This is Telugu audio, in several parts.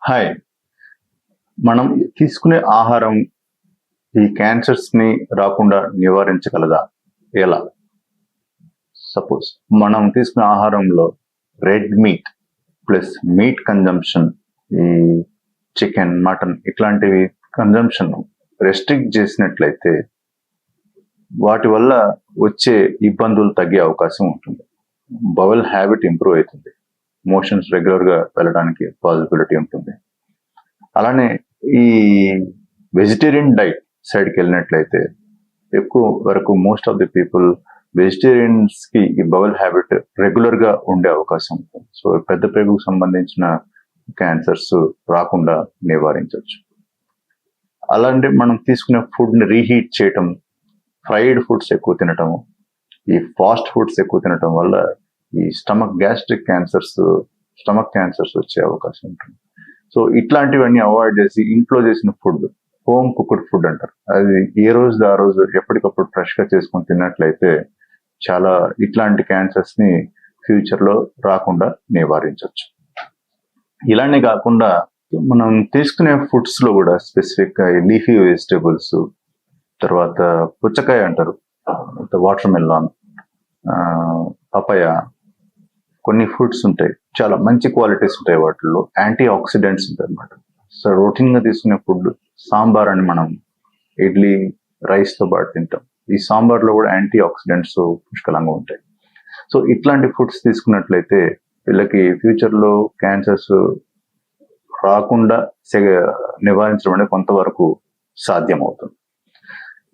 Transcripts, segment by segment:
హాయ్. మనం తీసుకునే ఆహారం ఈ క్యాన్సర్స్ ని రాకుండా నివారించగలదా? ఎలా? సపోజ్ మనం తీసుకునే ఆహారంలో red meat plus meet consumption, ఈ చికెన్, మటన్ ఇట్లాంటివి కన్జంప్షన్ రెస్ట్రిక్ట్ చేసినట్లయితే వాటి వల్ల వచ్చే ఇబ్బందులు తగ్గే అవకాశం ఉంటుంది. బవల్ హ్యాబిట్ ఇంప్రూవ్ అవుతుంది. మోషన్స్ రెగ్యులర్ గా వెళ్ళడానికి పాసిబిలిటీ ఉంటుంది. అలానే ఈ వెజిటేరియన్ డైట్ సైడ్కి వెళ్ళినట్లయితే ఎక్కువ వరకు most of the people vegetarians కి ఈ బవల్ హ్యాబిట్ రెగ్యులర్ గా ఉండే అవకాశం ఉంటుంది. సో పెద్ద పెరుగుకు సంబంధించిన క్యాన్సర్స్ రాకుండా నివారించవచ్చు. అలాంటి మనం తీసుకునే ఫుడ్ ని రీహీట్ చేయటం, ఫ్రైడ్ ఫుడ్స్ ఎక్కువ తినటము, ఈ ఫాస్ట్ ఫుడ్స్ ఎక్కువ తినటం వల్ల ఈ గ్యాస్ట్రిక్ క్యాన్సర్స్, స్టమక్ క్యాన్సర్స్ వచ్చే అవకాశం ఉంటుంది. సో ఇట్లాంటివన్నీ అవాయిడ్ చేసి ఇంట్లో చేసిన ఫుడ్, హోమ్ కుక్డ్ ఫుడ్ అంటారు, అది ఏ రోజు ఆ రోజు ఎప్పటికప్పుడు ఫ్రెష్ గా చేసుకొని తిన్నట్లయితే చాలా ఇట్లాంటి క్యాన్సర్స్ ని ఫ్యూచర్ లో రాకుండా నివారించవచ్చు. ఇలానే కాకుండా మనం తీసుకునే ఫుడ్స్ లో కూడా స్పెసిఫిక్ గా లీఫీ వెజిటేబుల్స్, తర్వాత పుచ్చకాయ అంటారు, వాటర్ మెలాన్, పపాయ, కొన్ని ఫుడ్స్ ఉంటాయి చాలా మంచి క్వాలిటీస్ ఉంటాయి, వాటిల్లో యాంటీ ఆక్సిడెంట్స్ ఉంటాయి అనమాట. సో రొటీన్ గా తీసుకునే ఫుడ్ సాంబార్ అని మనం ఇడ్లీ రైస్ తో పాటు తింటాం. ఈ సాంబార్ లో కూడా యాంటీ ఆక్సిడెంట్స్ పుష్కలంగా ఉంటాయి. సో ఇట్లాంటి ఫుడ్స్ తీసుకున్నట్లయితే వీళ్ళకి ఫ్యూచర్ లో క్యాన్సర్స్ రాకుండా నివారించడం అనేది కొంతవరకు సాధ్యం అవుతుంది.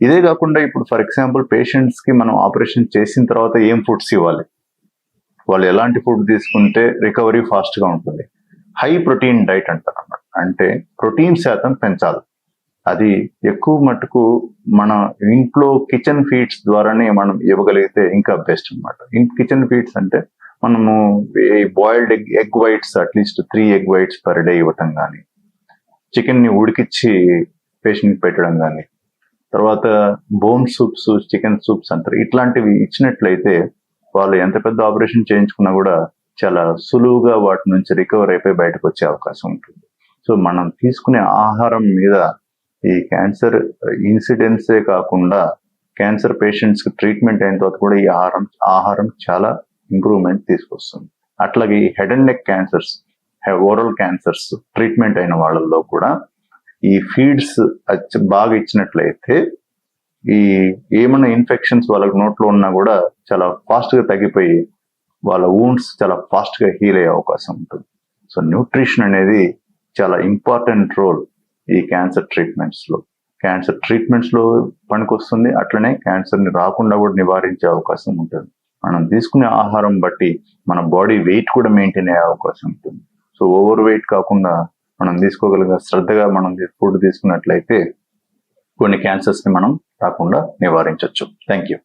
ఇదే కాకుండా ఇప్పుడు ఫర్ ఎగ్జాంపుల్ పేషెంట్స్ కి మనం ఆపరేషన్ చేసిన తర్వాత ఏం ఫుడ్స్ ఇవ్వాలి, వాళ్ళు ఎలాంటి ఫుడ్ తీసుకుంటే రికవరీ ఫాస్ట్ గా ఉంటుంది. హై ప్రోటీన్ డైట్ అంటారు అన్నమాట. అంటే ప్రోటీన్ శాతం పెంచాలి. అది ఎక్కువ మటుకు మన ఇంట్లో కిచెన్ ఫీడ్స్ ద్వారానే మనం ఇవ్వగలిగితే ఇంకా బెస్ట్ అనమాట. కిచెన్ ఫీడ్స్ అంటే మనము boiled egg whites at least 3 egg whites per day ఇవ్వటం కానీ, చికెన్ ని ఉడికిచ్చి పేషెంట్ పెట్టడం కానీ, తర్వాత బోన్ సూప్స్, చికెన్ సూప్స్ అంటారు, ఇట్లాంటివి ఇచ్చినట్లయితే వాళ్ళు ఎంత పెద్ద ఆపరేషన్ చేయించుకున్నా కూడా చాలా సులువుగా వాటి నుంచి రికవర్ అయిపోయి బయటకు వచ్చే అవకాశం ఉంటుంది. సో మనం తీసుకునే ఆహారం మీద ఈ క్యాన్సర్ ఇన్సిడెన్సే కాకుండా క్యాన్సర్ పేషెంట్స్ కి ట్రీట్మెంట్ అయిన తర్వాత కూడా ఈ ఆహారం చాలా ఇంప్రూవ్మెంట్ తీసుకొస్తుంది. అట్లాగే head and neck cancers, oral cancers treatment అయిన వాళ్ళల్లో కూడా ఈ ఫీడ్స్ బాగా ఇచ్చినట్లయితే ఈ ఏమైనా ఇన్ఫెక్షన్స్ వాళ్ళకి నోట్లో ఉన్నా కూడా చాలా ఫాస్ట్ గా తగ్గిపోయి వాళ్ళ వూండ్స్ చాలా ఫాస్ట్ గా హీల్ అయ్యే అవకాశం ఉంటుంది. సో న్యూట్రిషన్ అనేది చాలా ఇంపార్టెంట్ రోల్ ఈ క్యాన్సర్ ట్రీట్మెంట్స్ లో పనికొస్తుంది. అట్లనే క్యాన్సర్ ని రాకుండా కూడా నివారించే అవకాశం ఉంటుంది. మనం తీసుకునే ఆహారం బట్టి మన బాడీ వెయిట్ కూడా మెయింటైన్ అయ్యే అవకాశం ఉంటుంది. సో ఓవర్ వెయిట్ కాకుండా మనం తీసుకోగలిగే శ్రద్ధగా మనం ఫుడ్ తీసుకున్నట్లయితే కొన్ని క్యాన్సర్స్ ని మనం రాకుండా నివారించవచ్చు. Thank you.